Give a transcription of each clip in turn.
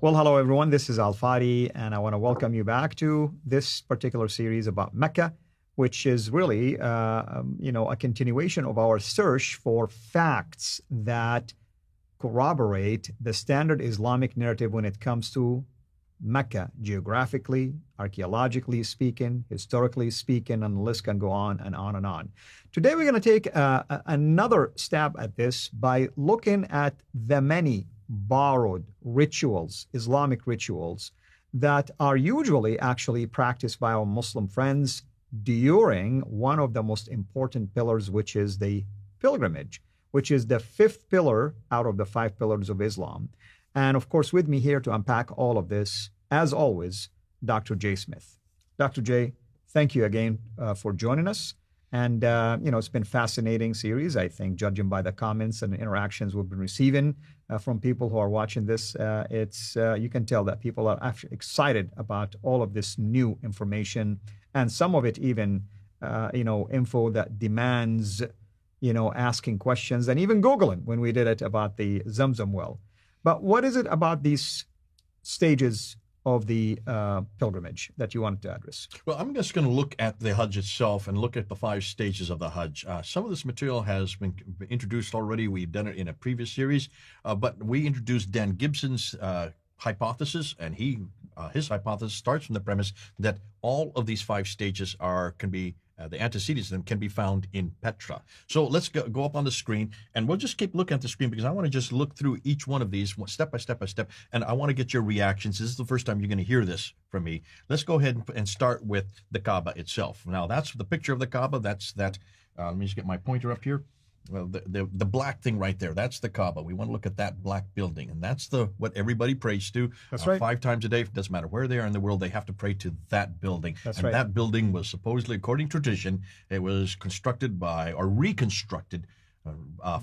Well, hello everyone. This is Fadi, and I want to welcome you back to this particular series about Mecca, which is really, a continuation of our search for facts that corroborate the standard Islamic narrative when it comes to Mecca, geographically, archaeologically speaking, historically speaking, and the list can go on and on and on. Today, we're going to take another stab at this by looking at the many borrowed rituals, Islamic rituals, that are usually actually practiced by our Muslim friends during one of the most important pillars, which is the pilgrimage, which is the fifth pillar out of the five pillars of Islam. And of course, with me here to unpack all of this, as always, Dr. J. Smith. Dr. J, thank you again for joining us. And, it's been a fascinating series, I think, judging by the comments and interactions we've been receiving from people who are watching this. You can tell that people are actually excited about all of this new information, and some of it even, info that demands, asking questions and even Googling when we did it about the Zamzam well. But what is it about these stages of the pilgrimage that you wanted to address? Well, I'm just going to look at the Hajj itself and look at the 5 stages of the Hajj. Some of this material has been introduced already. We've done it in a previous series, but we introduced Dan Gibson's hypothesis, and his hypothesis starts from the premise that all of these 5 stages can be the antecedents of them can be found in Petra. So let's go up on the screen, and we'll just keep looking at the screen because I want to just look through each one of these step by step, and I want to get your reactions. This is the first time you're going to hear this from me. Let's go ahead and start with the Kaaba itself. Now, that's the picture of the Kaaba. That's that. Let me just get my pointer up here. Well, the black thing right there, that's the Kaaba. We want to look at that black building, and that's what everybody prays to. That's right. 5 times a day. It doesn't matter where they are in the world, they have to pray to that building. That's right. That building was supposedly, according to tradition, it was constructed reconstructed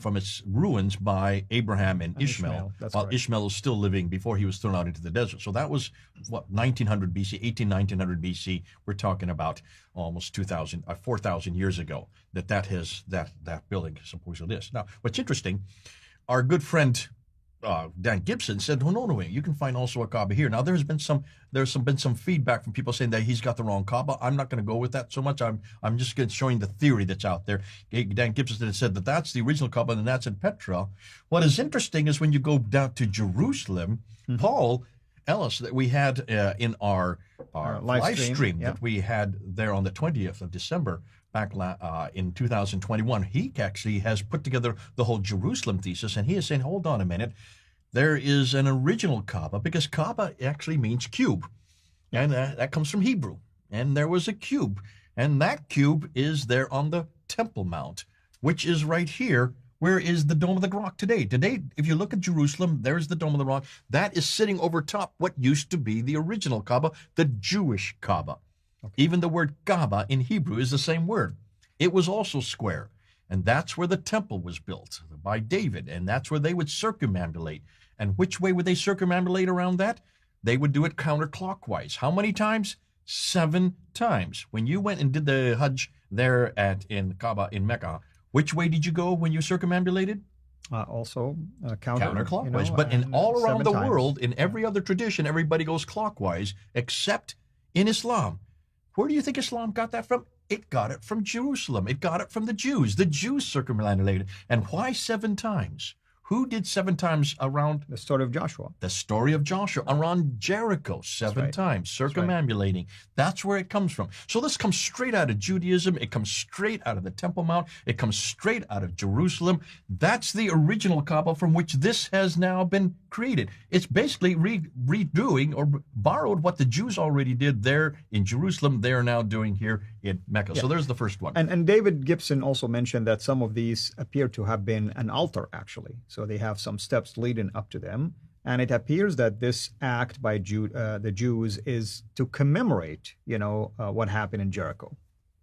from its ruins by Abraham and Ishmael, while correct. Ishmael was still living before he was thrown out into the desert. So that was, 1900 BC, 1900 BC. We're talking about almost 4,000 years ago that building supposedly is. Now, what's interesting, our good friend Dan Gibson said, no, you can find also a Kaaba here. Now, there's been some feedback from people saying that he's got the wrong Kaaba. I'm not going to go with that so much. I'm just going to show you the theory that's out there. Dan Gibson said that that's the original Kaaba and that's in Petra. What is interesting is when you go down to Jerusalem, Paul Ellis, that we had in our live stream that we had there on the 20th of December, back in 2021, he actually has put together the whole Jerusalem thesis, and he is saying, hold on a minute, there is an original Kaaba, because Kaaba actually means cube, and that comes from Hebrew, and there was a cube, and that cube is there on the Temple Mount, which is right here. Where is the Dome of the Rock today? Today, if you look at Jerusalem, there's the Dome of the Rock. That is sitting over top what used to be the original Kaaba, the Jewish Kaaba. Okay. Even the word Kaaba in Hebrew is the same word. It was also square, and that's where the temple was built by David, and that's where they would circumambulate. And which way would they circumambulate around that? They would do it counterclockwise. How many times? 7 times. When you went and did the Hajj there in Kaaba in Mecca, which way did you go when you circumambulated? Also counterclockwise. But in all around the world, in every other tradition, everybody goes clockwise, except in Islam. Where do you think Islam got that from? It got it from Jerusalem. It got it from the Jews. The Jews circumambulated. And why 7 times? Who did 7 times around? The story of Joshua. The story of Joshua around Jericho, 7 times, circumambulating. That's where it comes from. So this comes straight out of Judaism. It comes straight out of the Temple Mount. It comes straight out of Jerusalem. That's the original Kaaba from which this has now been created. It's basically redoing or borrowed what the Jews already did there in Jerusalem. They are now doing here in Mecca. Yeah. So there's the first one. And David Gibson also mentioned that some of these appear to have been an altar, actually. So they have some steps leading up to them. And it appears that this act by the Jews is to commemorate, what happened in Jericho.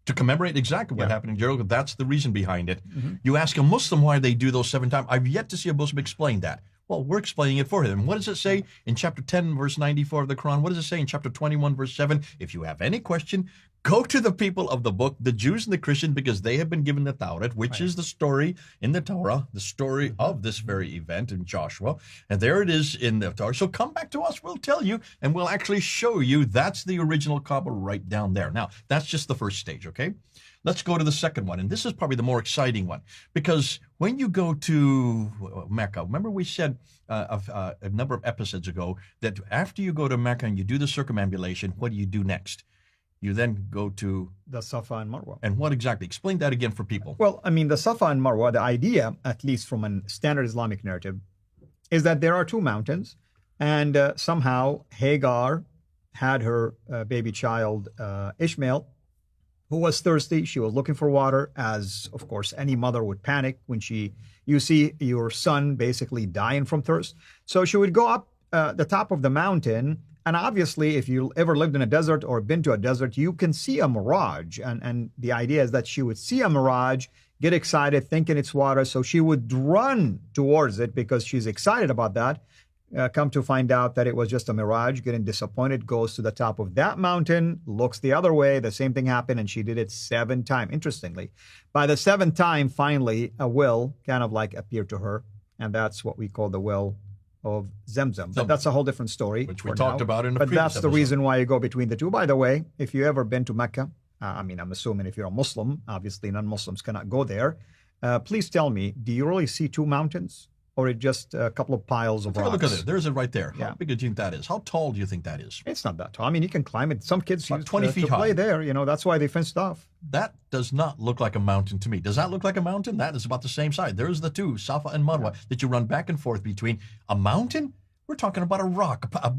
To commemorate exactly what happened in Jericho. That's the reason behind it. Mm-hmm. You ask a Muslim why they do those 7 times. I've yet to see a Muslim explain that. Well, we're explaining it for him. What does it say in chapter 10, verse 94 of the Quran? What does it say in chapter 21, verse 7? If you have any question, go to the people of the book, the Jews and the Christians, because they have been given the Torah, which is the story in the Torah, the story of this very event in Joshua. And there it is in the Torah. So come back to us. We'll tell you, and we'll actually show you that's the original Kaaba right down there. Now, that's just the first stage, okay? Let's go to the second one, and this is probably the more exciting one, because when you go to Mecca, remember we said a number of episodes ago that after you go to Mecca and you do the circumambulation, what do you do next? You then go to the Safa and Marwa. And what exactly? Explain that again for people. Well, I mean, the Safa and Marwa, the idea, at least from a standard Islamic narrative, is that there are two mountains, and somehow Hagar had her baby child, Ishmael, who was thirsty. She was looking for water, as, of course, any mother would panic when you see your son basically dying from thirst. So she would go up the top of the mountain, and obviously, if you ever lived in a desert or been to a desert, you can see a mirage. And the idea is that she would see a mirage, get excited, thinking it's water, so she would run towards it because she's excited about that. Come to find out that it was just a mirage, getting disappointed, goes to the top of that mountain, looks the other way, the same thing happened, and she did it 7 times. Interestingly, by the 7th time, finally, a well kind of like appeared to her, and that's what we call the well of Zamzam. But that's a whole different story. Which we talked about in the But previous that's the episode. reason why you go between the two. By the way, if you ever been to Mecca, I mean, I'm assuming if you're a Muslim, obviously non-Muslims cannot go there. Please tell me, do you really see 2 mountains? Or it just a couple of piles of Take a rocks? look at it. There's it right there. Yeah. How big do you think that is? How tall do you think that is? It's not that tall. I mean, you can climb it. Some kids About used 20 feet to play high. there. You know, that's why they fenced off. That does not look like a mountain to me. Does that look like a mountain? That is about the same size. There's the two, Safa and Marwa, that you run back and forth between. A mountain? We're talking about a rock, a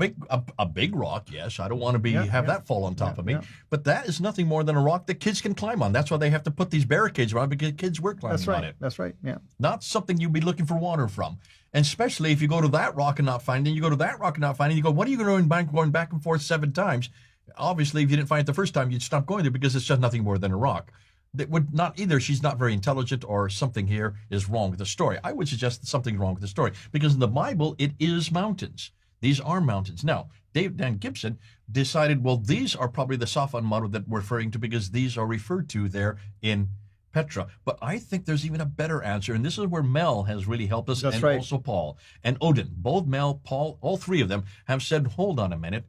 big rock. Yes, I don't want to have that fall on top of me. Yeah. But that is nothing more than a rock that kids can climb on. That's why they have to put these barricades around, because kids were climbing That's right. on it. That's right. Yeah. Not something you'd be looking for water from. And especially if you go to that rock and not find it, you go to that rock and not find it, you go, what are you going back and forth 7 times? Obviously, if you didn't find it the first time, you'd stop going there because it's just nothing more than a rock. That would not either she's not very intelligent or something here is wrong with the story. I would suggest that something's wrong with the story, because in the Bible, it is mountains. These are mountains. Now, Dan Gibson decided, well, these are probably the Safa and Marwa that we're referring to, because these are referred to there in Petra. But I think there's even a better answer, and this is where Mel has really helped us, That's and right. also Paul. And Odin, both Mel, Paul, all 3 of them have said, hold on a minute,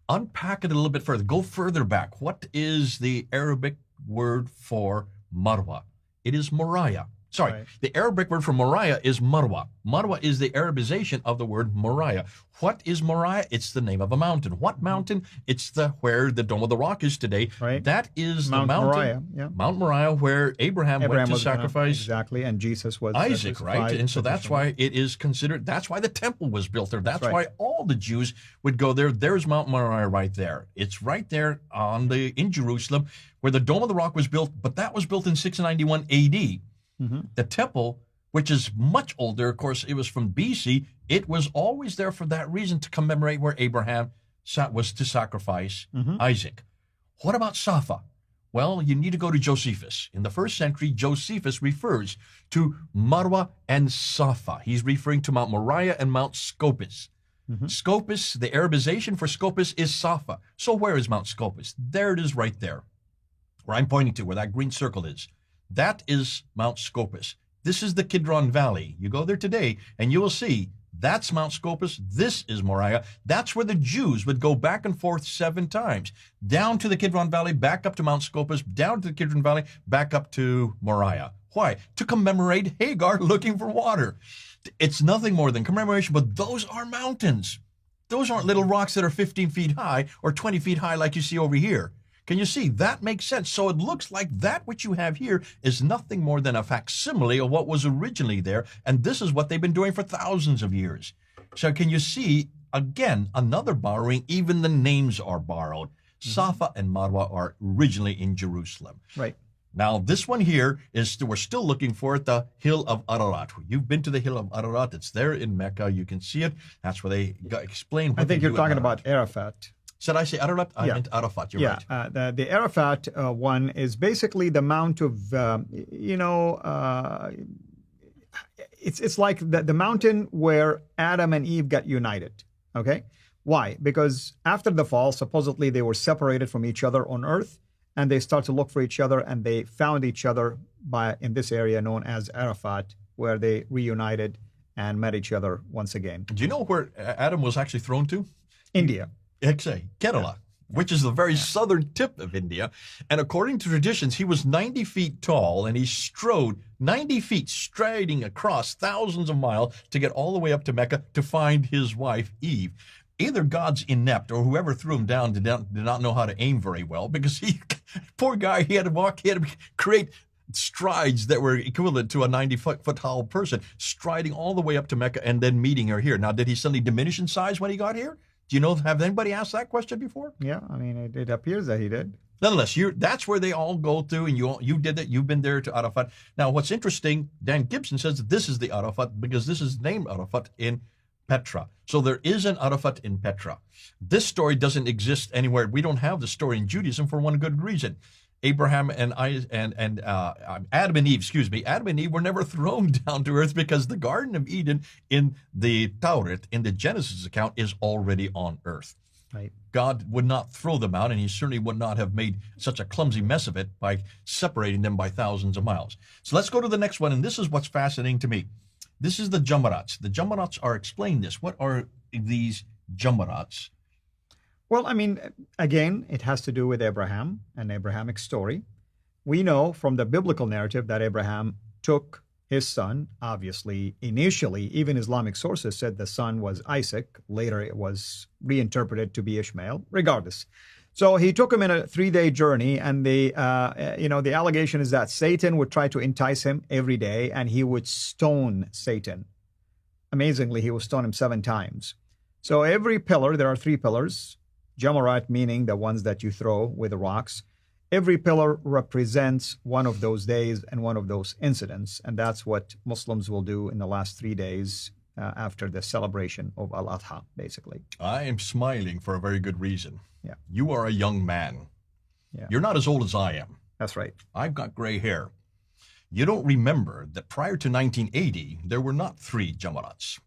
unpack it a little bit further, go further back. What is the Arabic word for Marwa? It is Moriah. Sorry, Right. The Arabic word for Moriah is Marwa. Marwa is the Arabization of the word Moriah. What is Moriah? It's the name of a mountain. What mountain? It's where the Dome of the Rock is today. Right. That is Mount the mountain. Moriah, yeah. Mount Moriah, where Abraham went to was gonna- sacrifice exactly, and Jesus was Isaac, right? crucified And so that's traditionally. why it is considered, that's why the temple was built there. That's right. why all the Jews would go there. There's Mount Moriah right there. It's right there in Jerusalem, where the Dome of the Rock was built, but that was built in 691 AD. The temple, which is much older, of course, it was from BC. It was always there for that reason, to commemorate where Abraham was to sacrifice Isaac. What about Safa? Well, you need to go to Josephus. In the 1st century, Josephus refers to Marwa and Safa. He's referring to Mount Moriah and Mount Scopus. Scopus, the Arabization for Scopus is Safa. So where is Mount Scopus? There it is right there, where I'm pointing to, where that green circle is. That is Mount Scopus. This is the Kidron Valley. You go there today and you will see that's Mount Scopus. This is Moriah. That's where the Jews would go back and forth 7 times. Down to the Kidron Valley, back up to Mount Scopus, down to the Kidron Valley, back up to Moriah. Why? To commemorate Hagar looking for water. It's nothing more than commemoration, but those are mountains. Those aren't little rocks that are 15 feet high or 20 feet high like you see over here. Can you see? That makes sense. So it looks like that which you have here is nothing more than a facsimile of what was originally there, and this is what they've been doing for thousands of years. So can you see, again, another borrowing? Even the names are borrowed. Safa and Marwa are originally in Jerusalem. Right. Now, this one here is, we're still looking for it, the Hill of Ararat. You've been to the Hill of Ararat. It's there in Mecca. You can see it. That's where they explain what I think they you're do at talking Ararat. about Arafat. Should I say Ararat? I Yeah. meant Arafat. You're Yeah, right. the Arafat one is basically the mount of, it's like the mountain where Adam and Eve got united. Okay, why? Because after the fall, supposedly they were separated from each other on earth, and they start to look for each other, and they found each other in this area known as Arafat, where they reunited and met each other once again. Do you know where Adam was actually thrown to? India. Kerala, which is the very southern tip of India. And according to traditions, he was 90 feet tall, and he strode 90 feet, striding across thousands of miles to get all the way up to Mecca to find his wife, Eve. Either God's inept or whoever threw him down did not know how to aim very well, because poor guy, he had to create strides that were equivalent to a 90-foot tall person, striding all the way up to Mecca and then meeting her here. Now, did he suddenly diminish in size when he got here? Do you know, have anybody asked that question before? Yeah, I mean, it appears that he did. Nonetheless, that's where they all go to, and you did it. You've been there to Arafat. Now, what's interesting, Dan Gibson says that this is the Arafat because this is named Arafat in Petra. So there is an Arafat in Petra. This story doesn't exist anywhere. We don't have the story in Judaism for one good reason. Abraham and Adam and Eve, Adam and Eve were never thrown down to earth because the Garden of Eden in the Torah, in the Genesis account, is already on earth. Right. God would not throw them out, and he certainly would not have made such a clumsy mess of it by separating them by thousands of miles. So let's go to the next one, and this is what's fascinating to me. This is the Jamarats. The Jamarats are explained this. What are these Jamarats? Well, I mean, again, it has to do with Abraham and Abrahamic story. We know from the biblical narrative that Abraham took his son. Obviously, initially, even Islamic sources said the son was Isaac. Later, it was reinterpreted to be Ishmael. Regardless, so he took him in a 3-day journey, and the allegation is that Satan would try to entice him every day, and he would stone Satan. Amazingly, he would stone him 7 times. So every pillar, there are 3 pillars. Jamarat meaning the ones that you throw with the rocks. Every pillar represents one of those days and one of those incidents. And that's what Muslims will do in the last 3 days after the celebration of Al-Adha, basically. I am smiling for a very good reason. Yeah. You are a young man. Yeah. You're not as old as I am. That's right. I've got gray hair. You don't remember that prior to 1980, there were not 3 Jamarats.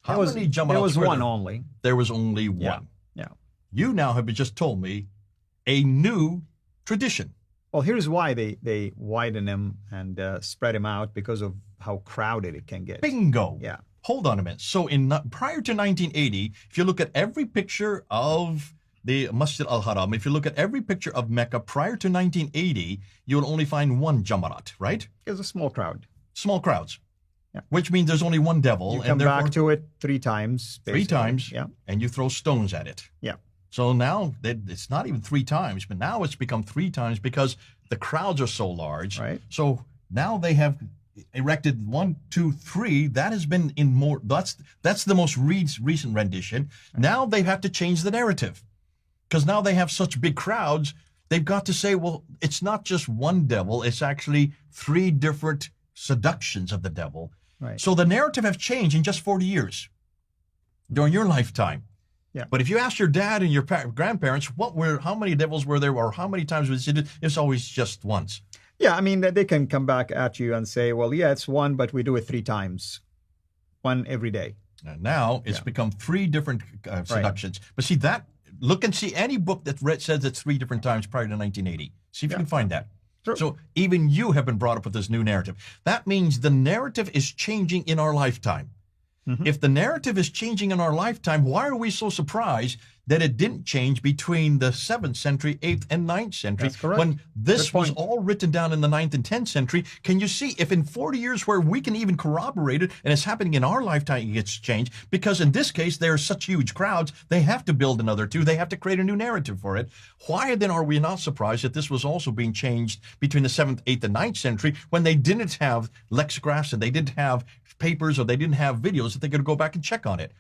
How many Jamarats there was were one there? only. There was only one. Yeah. You now have just told me a new tradition. Well, here's why they widen him and spread him out, because of how crowded it can get. Bingo. Yeah. Hold on a minute. So prior to 1980, if you look at every picture of the Masjid al-Haram, if you look at every picture of Mecca prior to 1980, you'll only find one Jamarat, right? It's a small crowd. Small crowds. Yeah. Which means there's only one devil. You come back to it 3 times. Basically. 3 times. Yeah. And you throw stones at it. Yeah. So now it's not even 3 times, but now it's become 3 times because the crowds are so large. Right. So now they have erected 1, 2, 3. That has been in more. That's the most recent rendition. Right. Now they have to change the narrative, because now they have such big crowds. They've got to say, well, it's not just one devil. It's actually 3 different seductions of the devil. Right. So the narrative have changed in just 40 years during your lifetime. Yeah. But if you ask your dad and your grandparents, how many devils were there, or how many times was it? It's always just once. Yeah, I mean, they can come back at you and say, well, yeah, it's 1, but we do it 3 times. 1 every day. And now it's become 3 different seductions. Right. But see that, look and see any book that says it's 3 different times prior to 1980. See if you can find that. Sure. So even you have been brought up with this new narrative. That means the narrative is changing in our lifetime. Mm-hmm. If the narrative is changing in our lifetime, why are we so surprised that it didn't change between the 7th century, 8th, and 9th century? That's correct. When this was all written down in the 9th and 10th century, can you see if in 40 years where we can even corroborate it, and it's happening in our lifetime, it gets changed? Because in this case, there are such huge crowds, they have to build another 2. They have to create a new narrative for it. Why then are we not surprised that this was also being changed between the 7th, 8th, and 9th century when they didn't have lexigraphs and they didn't have papers or they didn't have videos that they could go back and check on it?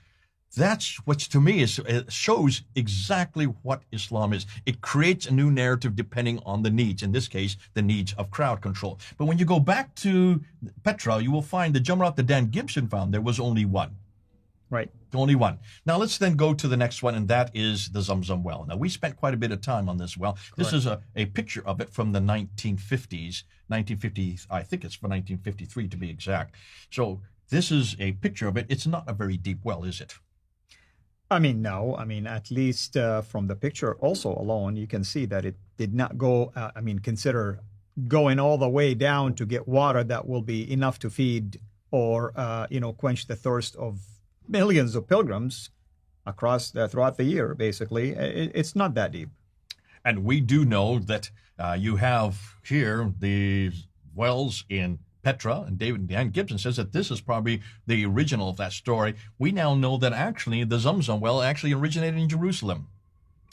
That's what, to me, shows exactly what Islam is. It creates a new narrative depending on the needs, in this case, the needs of crowd control. But when you go back to Petra, you will find the Jamarat that Dan Gibson found, there was only 1. Right. Only 1. Now let's then go to the next one, and that is the Zamzam well. Now we spent quite a bit of time on this well. Correct. This is a picture of it from the 1950s, 1950, I think it's from 1953 to be exact. So This is a picture of it. It's not a very deep well, is it? I mean, no. I mean, at least from the picture also alone, you can see that it did not go, consider going all the way down to get water that will be enough to feed or, quench the thirst of millions of pilgrims across throughout the year, basically. It's not that deep. And we do know that you have here the wells in Petra, and Dan Gibson says that this is probably the original of that story. We now know that actually the Zamzam well actually originated in Jerusalem.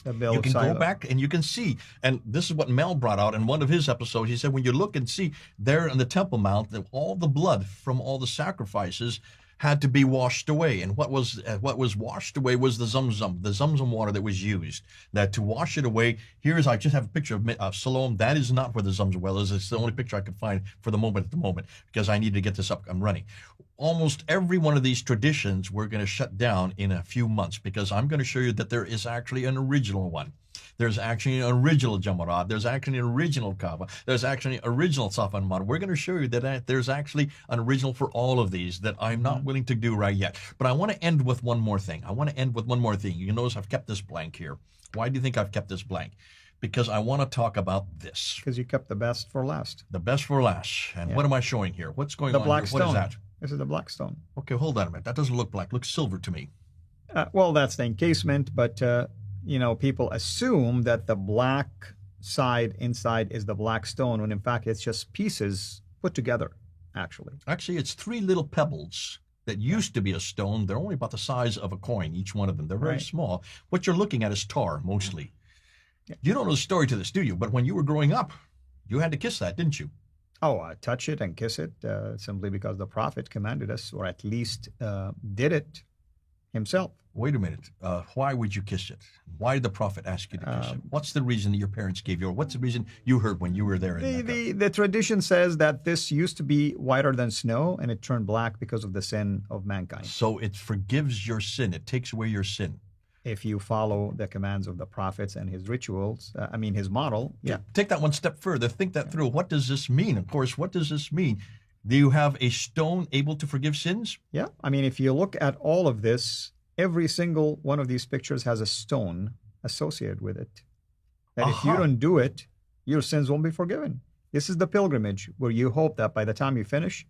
You can go back and you can see, and this is what Mel brought out in one of his episodes. He said, when you look and see there in the Temple Mount, that all the blood from all the sacrifices had to be washed away, and what was washed away was the Zamzam water that was used. That to wash it away, I just have a picture of Siloam. That is not where the Zamzam well is. It's the only picture I could find for the moment because I need to get this up and running. Almost every one of these traditions we're going to shut down in a few months because I'm going to show you that there is actually an original one. There's actually an original Jamarat. There's actually an original Kaaba. There's actually an original Safa and Marwa. We're going to show you that there's actually an original for all of these that I'm not willing to do right yet. But I want to end with one more thing. You notice I've kept this blank here. Why do you think I've kept this blank? Because I want to talk about this. Because you kept the best for last. The best for last. And what am I showing here? What's going on here? Black stone. What is that? This is the black stone. Okay, hold on a minute. That doesn't look black. It looks silver to me. Well, that's the encasement, but... people assume that the black side inside is the black stone, when in fact it's just pieces put together, actually. Actually, it's 3 little pebbles that used to be a stone. They're only about the size of a coin, each one of them. They're very small. What you're looking at is tar, mostly. Yeah. You don't know the story to this, do you? But when you were growing up, you had to kiss that, didn't you? Oh, touch it and kiss it, simply because the Prophet commanded us, or at least did it himself. Wait a minute. Why would you kiss it? Why did the Prophet ask you to kiss it? What's the reason that your parents gave you, or what's the reason you heard when you were there in Mecca? The tradition says that this used to be whiter than snow, and it turned black because of the sin of mankind. So it forgives your sin. It takes away your sin. If you follow the commands of the prophets and his rituals, his model. Yeah. Take that one step further. Think that through. What does this mean? Of course, what does this mean? Do you have a stone able to forgive sins? Yeah. If you look at all of this, every single one of these pictures has a stone associated with it. That if you don't do it, your sins won't be forgiven. This is the pilgrimage where you hope that by the time you finish,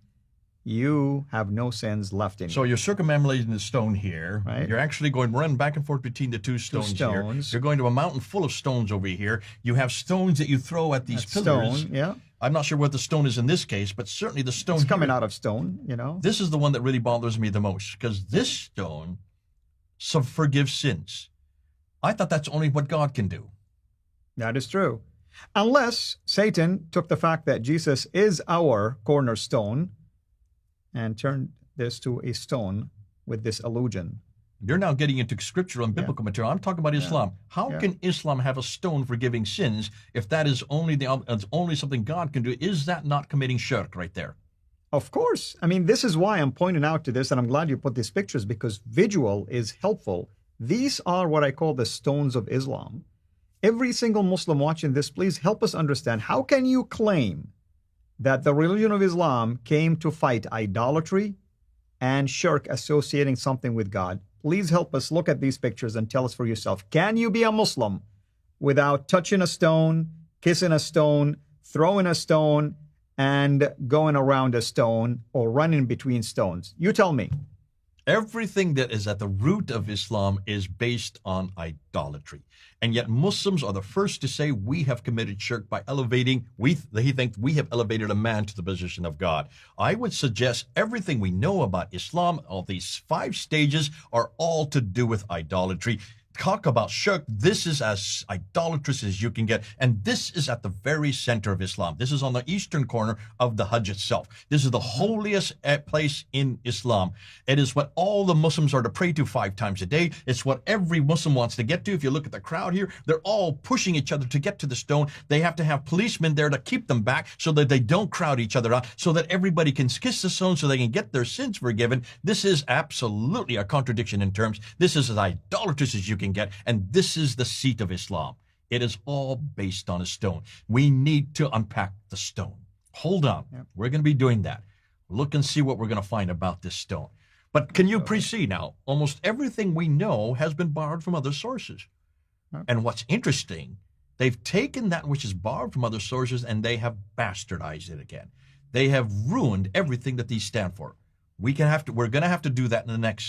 you have no sins left in you. So you're circumambulating the stone here. Right. You're actually running back and forth between the two stones here. You're going to a mountain full of stones over here. You have stones that you throw at these pillars. Stone, yeah. I'm not sure what the stone is in this case, but certainly the stone It's coming out of stone, This is the one that really bothers me the most, because this stone forgives sins. I thought that's only what God can do. That is true. Unless Satan took the fact that Jesus is our cornerstone and turned this to a stone with this illusion. You're now getting into scriptural and biblical material. I'm talking about Islam. How can Islam have a stone forgiving sins if that is only something God can do? Is that not committing shirk right there? Of course. This is why I'm pointing out to this, and I'm glad you put these pictures, because visual is helpful. These are what I call the stones of Islam. Every single Muslim watching this, please help us understand, how can you claim that the religion of Islam came to fight idolatry and shirk associating something with God? Please help us look at these pictures and tell us for yourself. Can you be a Muslim without touching a stone, kissing a stone, throwing a stone, and going around a stone or running between stones? You tell me. Everything that is at the root of Islam is based on idolatry. And yet Muslims are the first to say we have committed shirk by he thinks we have elevated a man to the position of God. I would suggest everything we know about Islam, all these 5 stages, are all to do with idolatry. Talk about shirk. This is as idolatrous as you can get. And this is at the very center of Islam. This is on the eastern corner of the Hajj itself. This is the holiest place in Islam. It is what all the Muslims are to pray to 5 times a day. It's what every Muslim wants to get to. If you look at the crowd here, they're all pushing each other to get to the stone. They have to have policemen there to keep them back so that they don't crowd each other out, so that everybody can kiss the stone so they can get their sins forgiven. This is absolutely a contradiction in terms. This is as idolatrous as you can get, and this is the seat of Islam. It is all based on a stone. We need to unpack the stone. Hold on. We're going to be doing that. Look and see what we're going to find about this stone. But can you precede now? Almost everything we know has been borrowed from other sources. And what's interesting, they've taken that which is borrowed from other sources and they have bastardized it again. They have ruined everything that these stand for. We're going to have to do that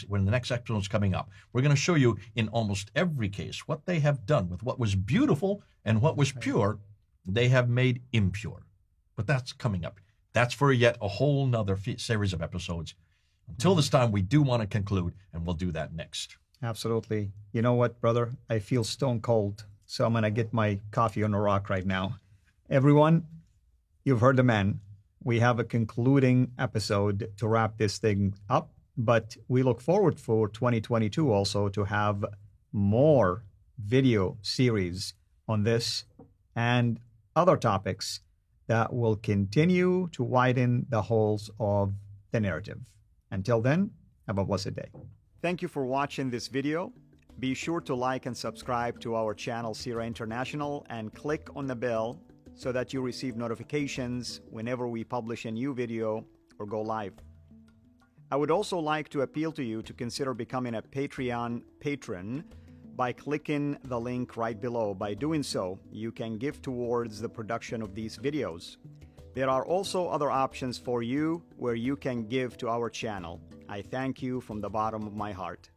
when the next episode is coming up. We're going to show you in almost every case what they have done with what was beautiful and what was pure, they have made impure. But that's coming up. That's for yet a whole nother series of episodes. Until this time, we do want to conclude, and we'll do that next. Absolutely. You know what, brother? I feel stone cold, so I'm going to get my coffee on a rock right now. Everyone, you've heard the man. We have a concluding episode to wrap this thing up, but we look forward for 2022 also to have more video series on this and other topics that will continue to widen the holes of the narrative. Until then, have a blessed day. Thank you for watching this video. Be sure to like and subscribe to our channel CIRA International and click on the bell so that you receive notifications whenever we publish a new video or go live. I would also like to appeal to you to consider becoming a Patreon patron by clicking the link right below. By doing so, you can give towards the production of these videos. There are also other options for you where you can give to our channel. I thank you from the bottom of my heart.